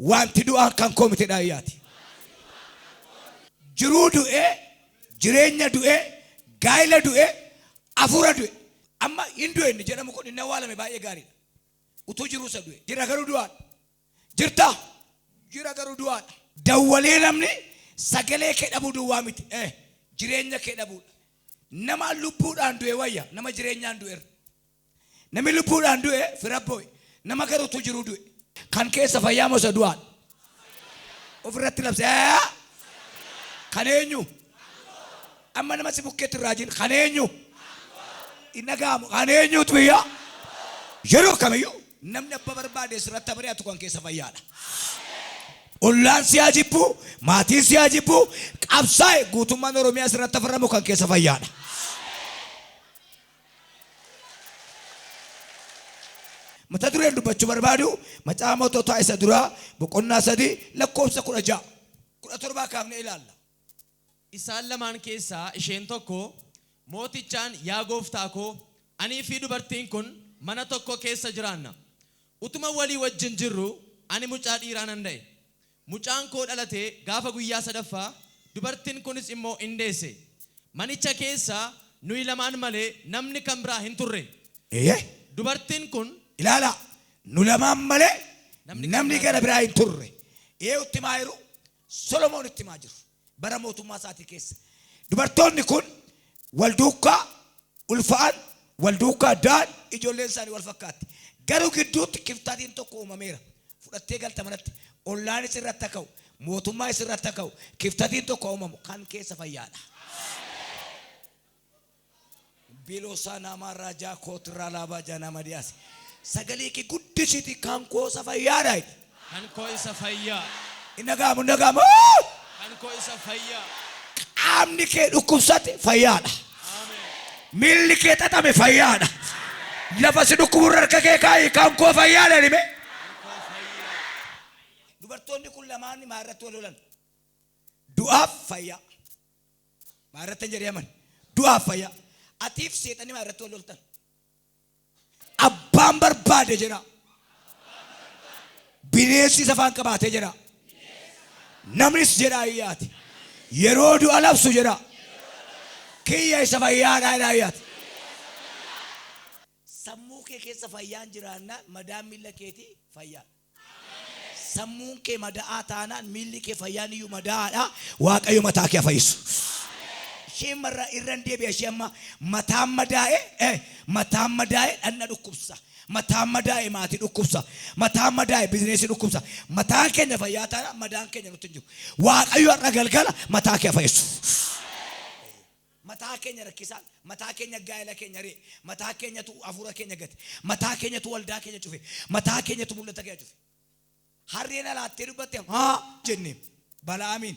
wanti du'aan kan koo miti dhaayyaati. Jiruu du'e, jireenya du'e, gaa'ila du'e, afura du'e. Amma hin du'e inni jedhamu kun inni awwaalame baay'ee gaariidha. Utuu jiruu isa du'e. Jira garuu du'aadha. Jirta? Jira garuu du'aadha. Dawwalee namni sagalee kee dhabuu duwwaa miti. Jireenya kee dhabuudha. Nama lubbuudhaan du'e wayya. Nama jireenyaan du'eera. Namni lubbuudhaan du'e firabboo'e. Nama garuu utuu jiruu du'e. Kan keessa fayyaa moo isa du'aadha? Ofirratti labsee. Kan eenyu? Amma nama si bukkeetti irraa jiru. Kan eenyu? Inni gaamu. Kan eenyuutu biyya? Yeroo kamiyyuu namni abba barbaade sirratti bari'atu kan keessa fayyaadha. Ollaan si haa jibbu, maatiin si haa jibbu, qabsaa'e guutummaan Oromiyaa sirratti afarramu kan keessa fayyaadha. Mata dureen dubbachuu barbaadu macaafa mootota isa duraa boqonnaa 3 lakkoofsa 16 17 kaafne ilaalla. Isaan lamaan keessaa isheen tokko mootichaan yaa gooftaa koo anii fi dubartiin kun mana tokko keessa jiraanna. Utuma walii wajjin jirru ani mucaa dhiiraa nan da'e. Mucaan koo dhalatee gaafa guyyaa sadaffaa dubartiin kunis immoo indeesse. Manicha keessa nuyi lamaan malee namni kan biraa hin turre. Dubartiin kun ilaala nu lamaan malee namni gara biraa hin turre. Utti maa jiru? Solomoon itti maa jiru? Bara mootummaa isaatii keessa. Dubartoonni kun wal duukaa ulfa'an, wal duukaa da'an, ijoolleen isaanii wal fakkaatti. Garuu gidduutti kiftaatiin tokko uumameera. Fudhattee galta manatti. Ollaan isirratti ka'u, mootummaa isirratti ka'u, kiftaatiin tokko uumamu kan keessa fayyaadha. Biloosaa namaa raajaa kootiraa laabaa jaanaa madiyaas. Sagalee kee guddisiiti kan koosa fayyaadha. Kan koo isa fayyaa. Inni gaamu. Kan koo isa fayyaa. Qaamni kee dhukkubsate fayyaadha. Miilli kee xaxame fayyaadha. Lafa si dhukkuburra harka kee kaayi kan koo fayyaadha dhime. Dubartoonni kun lamaan maa irratti wal lolan? Du'aaf fayyaa. Maa irratti hin jedhaman? Du'aaf fayyaa. Atiif seexanii maa irratti wal loltan? Abbaan barbaade jira. Bineensi safaan qabaatee jira. Namnis jedha ayyaati. Yeroo du'a labsu jedha. Kiyya isa fayyaadha ayyaati. Sammuu kee keessa fayyaan jiraannaan madaan miila keetii fayyaa. Sammuun kee madaa'aa taanaan miilli kee fayyaan iyyuu madaa'aadha. Waaqayyo mataa kee fayyisu. Isheen marra irran deebi'a ishee amma mataan madaa'e dhanna dhukkubsa. Mataan madaa'e maatii dhukkubsa. Mataan madaa'e bizineesii dhukkubsa. Mataan keenya fayyaa taanaan madaan keenya nutti hin jiru. Waaqayyo har'a galgala mataa kee fayyisu. Mataa keenya rakkisaan, mataa keenya gaa'ela keenya ree, mataa keenyatu afuura keenya gate, mataa keenyatu waldaa keenya cufe, mataa keenyatu mul'ata keenya cufe. Harreen alaattee dubbatte haa jenne Bala'aamiin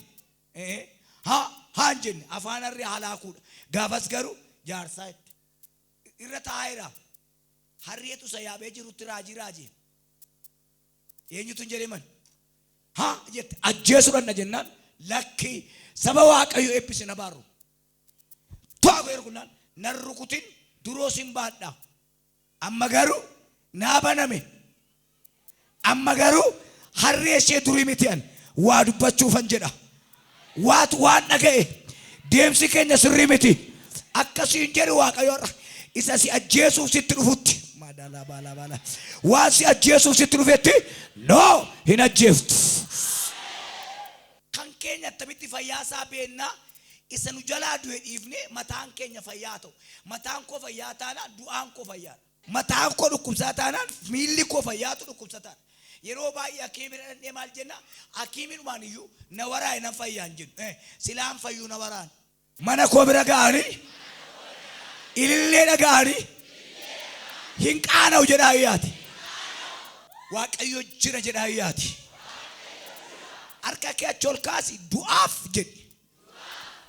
haa jenne afaan harree halaakuudha. Gaafas garuu jaarsaa itti irra taa'eera. Harreetu isa yaabee jirutti raajii. Eenyutu hin jedhe man haa jette ajjeesuudhaan jennaan lakkii saba Waaqayyo eebbisi na baaru. To'agu ergunan nan rukutin duroo sin baadha. Amma garuu naa baname. Amma garuu harree ishee durii miti'an waa dubbachuufan jedha. Waan dhaga'e deemsi keenya sirrii miti. Akkasiin jedhu Waaqayyo isa si ajjeesuuf sitti dhufutti. Waan si ajjeesuuf sitti dhufetti noo hin ajjeeftu. Kan keenya attamitti fayyaasaa beennaa isa nu jalaa du'e dhiifne mataan keenya fayyaa ta'u. Mataan koo fayyaa taanaan du'aan koo fayyaa. Mataan koo dhukkubsaa taanaan miilli koo fayyaatu dhukkubsataan. Yeroo baay'ee hakiimira dhannee maal jenna? Hakiiminumaan iyyuu na waraa'e nan fayyaan jennu. Silaan fayyuu na waraan. Mana koo bira ga'anii ilillee dhaga'anii hin qaana'u jedha ayyaati. Waaqayyo jira jedha ayyaati. Harka kee achi ol kaasi du'aaf jedhi.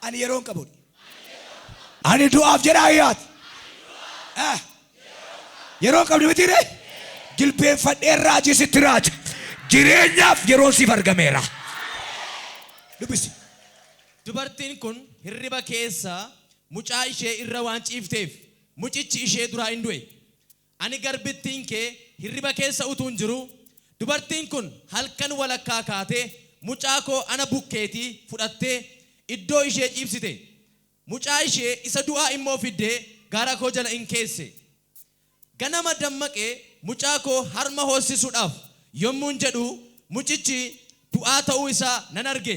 Ani yeroo hin qabu. Ani du'aaf jedha ayyaati. Yeroo hin qabdu miti ree? Jilbeenfadhee raajii sitti raaja. Jireenyaaf yeroo siif argameera. Dubbisi. Dubartiin kun hirriba keessa mucaa ishee irra waan ciifteef mucichi ishee duraa hin du'e. Ani garbittiin kee hirriba keessa utuu hin jiru dubartiin kun halkan walakkaa kaatee mucaa koo ana bukkeetii fudhattee iddoo ishee ciibsite. Mucaa ishee isa du'aa immoo fiddee gaara koo jala in keesse. Ganama dammaqee mucaa koo harma hoosisuudhaaf yommuun jedhu mucichi du'aa ta'uu isaa nan arge.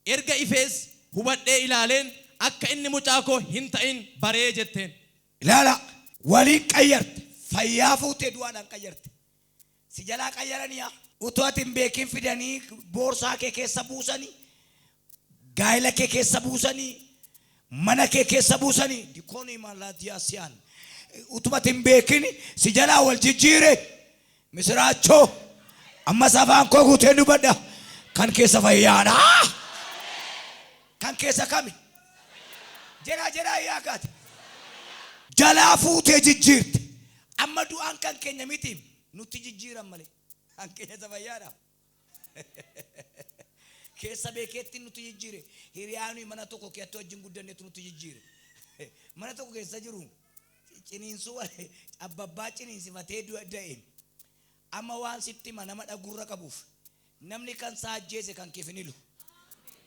Erga ifees hubadhee ilaaleen akka inni mucaa koo hin ta'in baree jetteen. Ilaala waliin qayyarte fayyaa fuutee du'aadhaan qayyarte. Si jalaa qayyaraniyaa utuu ati hin beekin fidanii boorsaa kee keessa buusanii gaa'ela kee keessa buusanii mana kee keessa buusanii dikoonii mallaatiyaa siyaan utuma ati hin beekin si jalaa wal jijjiire misiraachoo ammas afaan koo guutee dubadha kan keessa fayyaadha kan keessa kami jedhaa yaakaate jalaa fuutee jijjiirte amma du'aan kan keenya miti nutti jijjiiran malee kan keessa fayyaadha keessa beekeetti nutti jijjiire hiriyaanii mana tokko keessatti wajjin guddanneetu nutti jijjiire mana tokko keessa jiru ciniinsuu abbabbaa ciniinsifatee da'e amma waan sitti nama dhagurra qabuuf namni kan saajjeese kan kefinilu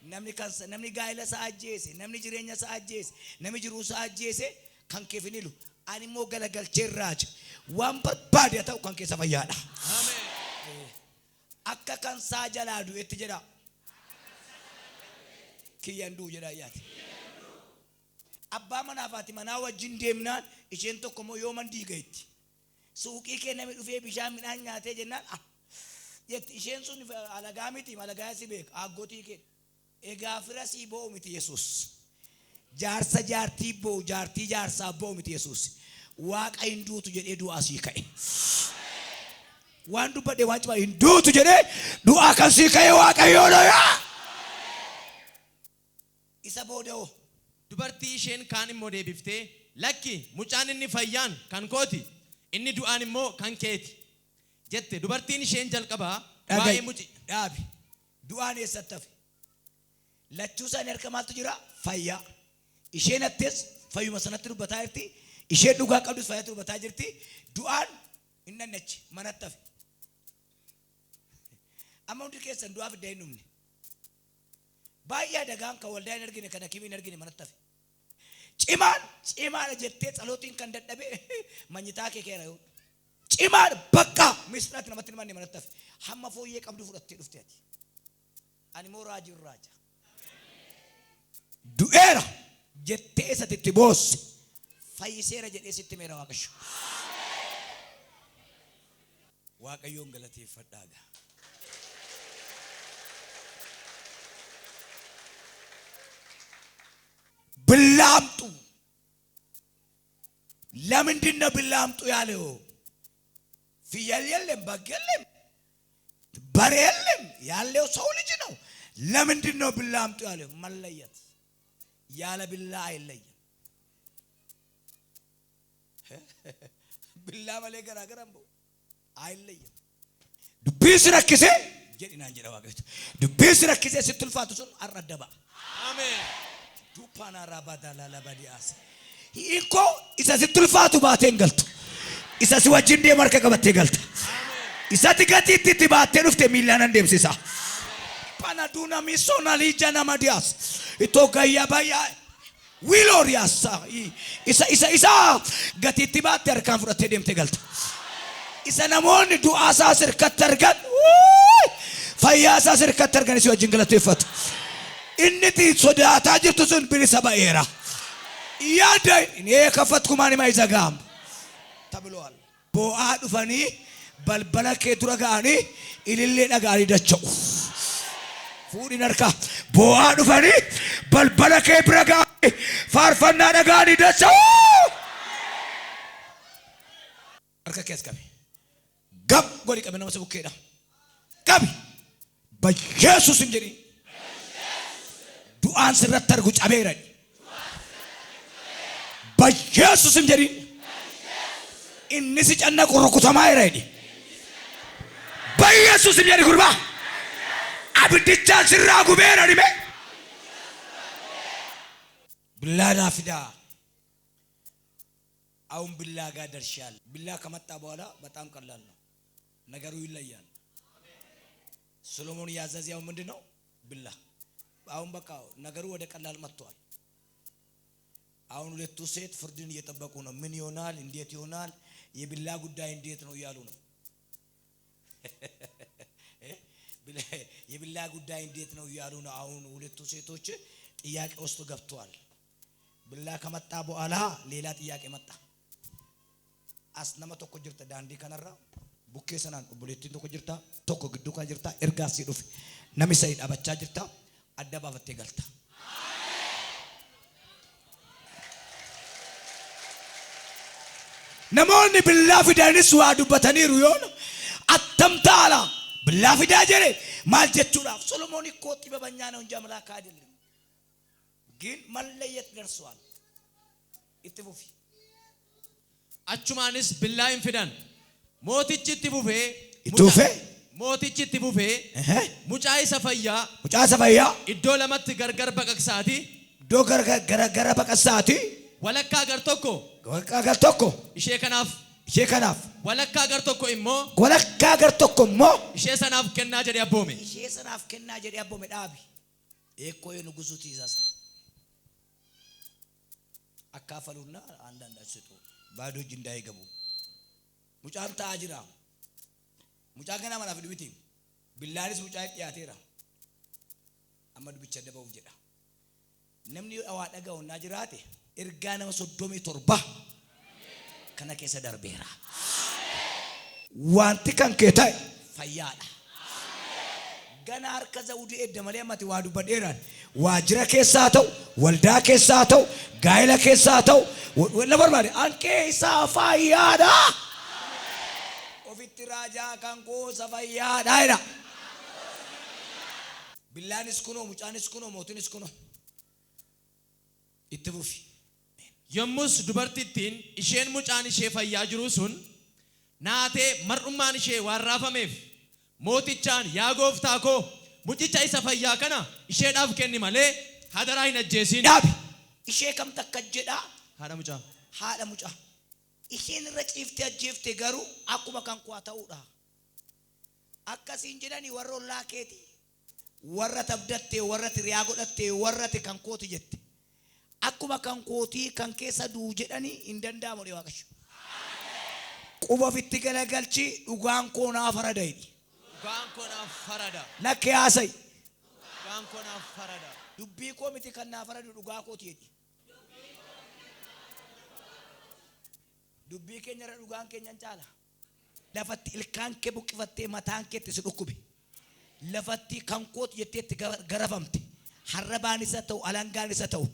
namni gaa'ela saajjeese namni jireenya saajjeese namni jiruu saajjeese kan kefinilu ani immoo galagalchee raaja waan barbaade ta'u kan keessa fayyaadha. Ameen. Akka kan saa jalaa du'etti jedha. Kiyyan du'u jedha yaati. Abbaa manaa fi manaa wajjin deemnaan isheen tokko immoo yoo man diigayetti. Suuqii kee namni dhufee bishaan midhaan nyaatee jennaan jetti isheen sun alagaa miti alagaa si beeka aggootii kee. Egaa fira si bo'u miti Yesuus. Jaarsa jaartii bo'u jaartii jaarsaa bo'u miti Yesuus. Waaqa hin duutu jedhee du'aa sii ka'e. Waan dubbadhe waan cimaa hin duutu jedhee du'aa kan sii ka'e Waaqayyoodha. Isa booda'oo. Dubartii isheen kaan immoo deebiftee lakki mucaan inni fayyaan kan kooti inni du'aan immoo kan keeti jette. Dubartiin isheen jalqabaa waa'ee muci dhaabi du'aan eessatti hafe lachuu isaanii harka maaltu jira fayyaa isheen attees fayyuma sanatti dubbataa jirti isheen dhugaa qabdus fayyatti dubbataa jirti du'aan hin nannachi manatti hafe amma hundi keessan du'aa fiddaa hin dhumne baay'ee dagaan kan waldaa hin argine kan hakimii hin argine manatti hafe cimaadha jettee tsalootiin kan dadhabe manyitaa kee keera yoo cimaadha bakka misiraatti namatti himanne manatti hafe hamma fooyyee qabdu fudhattee dhufte ati ani moo raajii raaja du'eera jettee isatti boosse fayyiseera jedhee sitti meera Waaqayyo. Waaqayyoon galateeffadhaaga. ብላምጡ ለምንድን ነው ብላምጡ ያለው? ፍየል የለም በግ የለም በሬ የለም ያለው ሰው ልጅ ነው። ለምንድን ነው ብላምጡ ያለው? መለየት ያለ ብላ አይለይም። ብላ ማለ ገራገራም አይለይም። ዱቢስ ረክሴ ጀዲና እንጀራ ዋገት ዱቢስ ረክሴ ስትልፋቱ ሱን አረደባ አሜን ዱፓና ራባዳላ ለባዲያስ ኢኮ ኢሳ ስትልፋቱ ባቴን ገልቱ ኢሳ ሲወጅንዴ ማርከ ቀበቴ ገልታ ኢሳ ትገቲቲ ባቴ ዱፍቴ ሚላና እንደምሲሳ ፓና ዱና ሚሶና ሊጃና ማዲያስ ኢቶጋያ ባያ ዊሎሪያሳ ኢሳ ገቲቲ ባቴ አርካን ፍረቴ ደምቴ ገልታ ኢሳ ናሞን ዱአሳ ስር ከተርገን ፈያሳ ስር ከተርገን ሲወጅን ገለቱ ይፈቱ እንት ሶዳታ ጅርቱ ሱን ቢሰባኤራ ያዳይ እኔ ከፈትኩ ማንም አይዘጋም ተብሏል። ቦአ ዱፈኒ በልበለከ ዱረጋኒ ኢልሌ ነጋሪ ደቸው ፉዲ ነርካ ቦአ ዱፈኒ በልበለከ ብረጋኒ ፋርፈና ነጋሪ ደቸው አርከ ከስከቢ ገብ ጎዲ ቀበና መስቡከዳ ገብ በኢየሱስ እንጀሪ ዱአን ስረተርጉ ጫቤረን በኢየሱስ እንጀሪ እንሲ ጨነቁ ሩኩተማ ይረዲ በኢየሱስ እንጀሪ ጉርባ አብድቻ ስራጉ ቤረዲ በ ብላዳ ፊዳ አሁን ብላ ጋር ደርሻል። ብላ ከመጣ በኋላ በጣም ቀላል ነው ነገሩ፣ ይለያል። ሰሎሞን ያዘዘው ምንድነው? ብላ። አሁን በቃ ነገሩ ወደ ቀላል መጥቷል። አሁን ሁለቱ ሴት ፍርድን እየጠበቁ ነው። ምን ይሆናል? እንዴት ይሆናል? የብላ ጉዳይ እንዴት ነው እያሉ ነው። የብላ ጉዳይ እንዴት ነው እያሉ ነው። አሁን ሁለቱ ሴቶች ጥያቄ ውስጥ ገብተዋል። ብላ ከመጣ በኋላ ሌላ ጥያቄ መጣ። አስነመ ተኮ ጅርተ ዳንዲ ከነራ ቡኬ ሰናን ኦቦሌቲን ተኮ ጅርታ ተኮ ግዱ ካ ጅርታ ኤርጋሲ ዱፍ ነሚ ሰይድ አበቻ ጅርታ አደባባቴ ገልታ ነሞኒ ብላ ፊዳንስ ዋዱበተኒሩ ዮን አተምታላ ብላ ፊዳ ጀሬ ማል ጀቹራፍ ሶሎሞን እኮ ጥበበኛ ነው እንጂ አምላክ አይደለም። ግን መለየት ደርሷል። ኢትቡፊ አቹማንስ ብላይን ፊዳን ሞቲች ኢትቡፌ ኢቱፌ ሞቲች ኢትቡፌ ሙጫይ ሰፈያ ኢዶ ለመት ገርገር በቀቅሳቲ ዶ ገርገር በቀቅሳቲ ወለካ ገር ቶኮ ኢሼ ከናፍ ወለካ ገር ቶኮ ኢሞ ኢሼ ሰናፍ ከና ጀዲ አቦሜ ዳቢ ኤኮ የንጉሱ ትእዛዝ ነው። አካፈሉና አንዳንድ አስጡ ባዶ እጅ እንዳይገቡ። ሙጫን ታጅራ ሙጫ ገና ማናፍ ዱቢቲ ቢላሊስ ሙጫ ያቴራ አመዱ ብቻ ደበው ጀዳ ነምኒ አዋደጋውና ጅራቴ እርጋና ሶዶሜ ቶርባ ከነ ከሰ ደርቤራ ዋንቲ ከንከታይ ፈያዳ ገና አርከ ዘውዲ እደመለ ማቲ ዋዱ በዴራን ዋጅራ ከሳተው ወልዳ ከሳተው ጋይላ ከሳተው ለበርባሪ አንቄ ሳፋያዳ ኦፊት ራጃ ካንኮ ሳፋያዳ አይዳ ቢላንስ ኩኖ ሙጫንስ ኩኖ ሞትንስ ኩኖ ኢትቡፊ የሙስ ዱበርቲቲን ኢሼን ሙጫን ኢሼ ፈያ ጅሩ ሱን ናቴ መርኡማን ኢሼ ዋራፈሜፍ ሞቲቻን ያጎፍታኮ ሙጭቻ ኢሰፈያ ከና ኢሼ ዳፍ ከኒ ማለ ሀደራይ ነጀሲን ዳብ ኢሼ ከም ተከጀዳ ሃዳ ሙጫ ኢሼን ረጪፍቴ አጀፍቴ ገሩ አኩማ ካንኳ ታውዳ አካሲን ጀዳኒ ወሮላ ኬቲ ወረተ ብደቴ ወረተ ሪያጎደቴ ወረተ ካንኮቲ ጀቴ አኩማ ካንኮቲ ካንኬሳ ዱ ጀዳኒ እንደንዳሞ ዲዋቀሽ ቁባ ፊት ገለገልቺ ዱጋን ኮና ፈረዳይ ለከያሰይ ዱቢ ኮሚቲ ከና ፈረዱ ዱጋ ኮቲ ዲ ዱቢ ከኛራ ዱጋን ከኛን ጫላ ለፈት ኢልካን ከቡቅፈቴ ማታን ከት ስዱኩቢ ለፈቲ ካንኮት የቴት ገረፈምቲ ሐረባን ሰተው አላንጋን ሰተው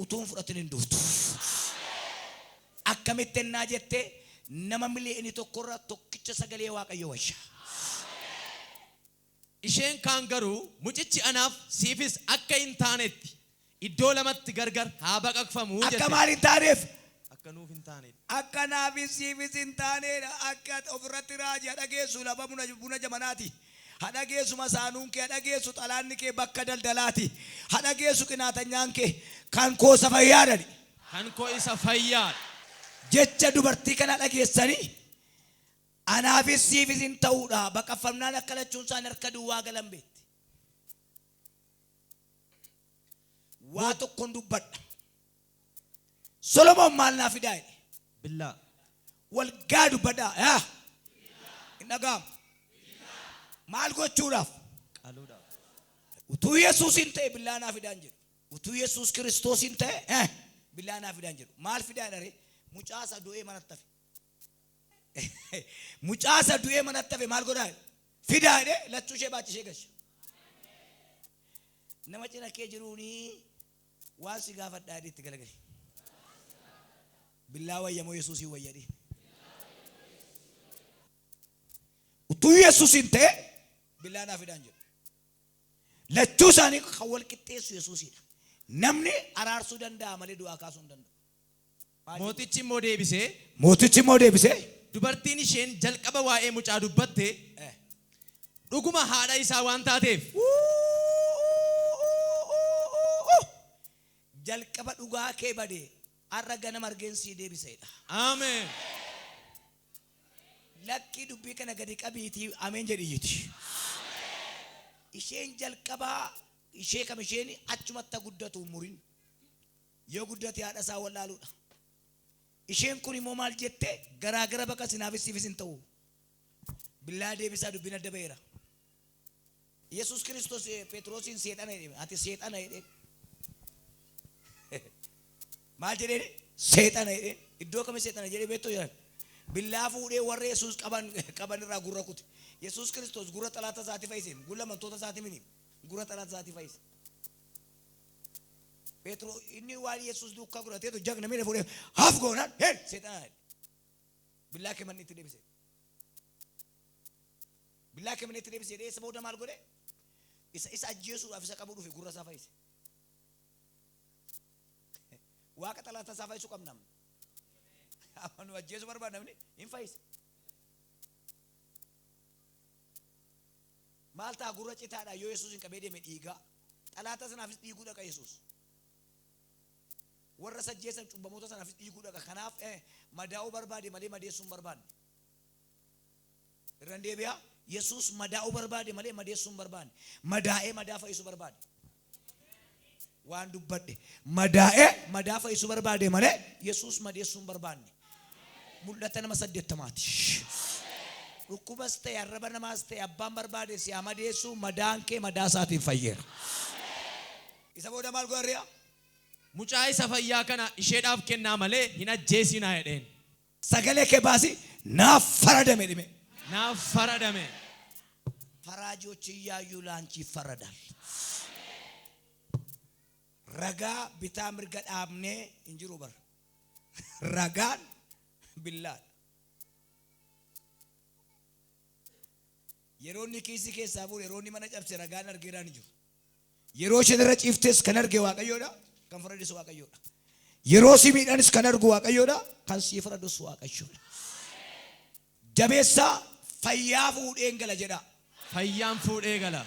ኡቱን ፍረትን እንዱቱ አከመተና ጀቴ ነመምሊ እኒ ተቆራ ተክቸ ሰገሌ ዋቀየ ወሻ ኢሼን ካንገሩ ሙጭቺ አናፍ ሲፊስ አከ ኢንታኔት ኢዶ ለመት ገርገር ሃበቀቅፈሙ ጀቴ አከማል ኢንታኔፍ አከኑፍ ኢንታኔት አከናፊ ሲፊስ ኢንታኔት አከት ኦፍረት ራጅ ያደገሱ ለበሙና ቡና ጀመናቲ ሀዳጌሱ መሳኑን ከ ሀዳጌሱ ጣላን ከ በከደል ደላቲ ሀዳጌሱ ቅናተኛን ከ ካንኮ ሰፈያደኒ ካንኮ ኢሰፈያድ ጀቸ ዱበርቲ ከና ዳጌሰኒ አናፊስ ሲፊስን ተውዳ በቀፈምና ለከለቹን ሳነርከዱ ዋገለምቤት ዋቶ ኮንዱበድ ሶሎሞን ማልና ፊዳይ ብላ ወልጋዱ በዳ ያ ኢነጋም ማልጎቹራፍ ቃሉዳ ውቱ ኢየሱስ እንተ ብላና ፊዳንጀ ውቱ ኢየሱስ ክርስቶስ እንተ ብላና ፊዳንጀ ማል ፊዳነሬ ሙጫሳ ዱኤ ማነተፈ ሙጫሳ ዱኤ ማነተፈ ማልጎዳ ፊዳኔ ለቹሼ ባጭሼ ገሽ ነመጭና ከጅሩኒ ዋሲ ጋፈዳዲ ትገለገል ብላዋ የሞ ኢየሱስ ይወየዲ ውቱ ኢየሱስ እንተ ብላና ፊዳንጀ ለቹሳኒ ከወል ቅጤሱ ኢየሱስ ይዳ ነምኔ አራርሱ ደንዳ ማለ ዱአ ካሱን ደንዳ ሞቲቺ ሞዴቢሴ ዱበርቲን ኢሼን ጀልቀበ ዋኤ ሙጫ ዱበቴ ዱጉማ ሃዳ ኢሳ ዋንታቴፍ ጀልቀበ ዱጋ ከበዴ አረገነ መርገንሲ ዴቢሴዳ አሜን ለኪ ዱቢ ከነ ገዲ ቀቢቲ አሜን ጀዲይቲ isheen jalqabaa ishee kam isheen achumatti guddatu murin yoo guddate haadha isaa wallaaluudha. isheen kun immoo maal jette garaagara baqa sinaafis siifis hin ta'u billaa deebisaa dubbina adda ba'eera. Yesuus Kiristoos Phexrosin seexana jedhe ati seexana jedhe maal jedhee seexana jedhe iddoo kami seexana jedhee beektoo jedhan billaa fuudhee warra Yesuus qaban irraa gurra kute. Yesuus Kiristoos gurra xalaata isaatii fayyise gurra amantoota isaatii mini gurra xalaata isaatii fayyise. Petro inni waan Yesuus duukaa godhateetu jagna miidha fuudhee haaf goonaan heen seexana billaa kee manni itti deebise. Billaa kee manni itti deebise jedhee isa booda maal godhe isa ajjeesuudhaaf isa qabuu dhufe gurra isaa fayyise. Waaqa xalaata isaa fayyisuu qabna. Amanu ajjeesuu barbaada namni hin fayyise. Maal ta'a gurra citaadha yoo Yesuus hin qabee deeme dhiigaa xalaata sanaafis dhiiguu dhaqa Yesuus. Warra sajjeessan cubbamoota sanaafis dhiiguu dhaqa. Kanaaf madaa'uu barbaade malee madeessuu hin barbaanne. Irraan deebi'aa Yesuus madaa'uu barbaade malee madeessuu hin barbaanne. Madaa'ee madaa fayyisuu barbaade. Waan dubbadhe madaa'ee madaa fayyisuu barbaade malee Yesuus madeessuu hin barbaanne. Mul'ata nama 8 dhukkubas ta'e arraba namaas ta'e abbaan barbaade si madeessuu madaan kee madaa isaatiin fayyeera. Isa booda maal godhariya? Mucaa isa fayyaa kana isheedhaaf kennaa malee hin ajjeesinaa jedheen. Sagalee kee baasi naaf faradame dhime. Naaf faradame. ፈራጆች እያዩ ላንቺ ይፈረዳል። ረጋ ቢታ ምርገ ዳምኔ እንጅሩ በር ረጋን ቢላል የሮኒ ኪሲ ከሳቡ የሮኒ መነ ጨብሴ ረጋን አርጌራን እንጅሩ የሮሽ ነረ ጭፍቴስ ከነርጌ ዋቀዮዳ ከንፈረዲስ ዋቀዮዳ የሮሲ ሚዳንስ ከነርጉ ዋቀዮዳ ካንሲ ይፈረዱስ ዋቀዮዳ ጀቤሳ ፈያፉ ዴንገለ ጀዳ Fayyaan fuudhee gala.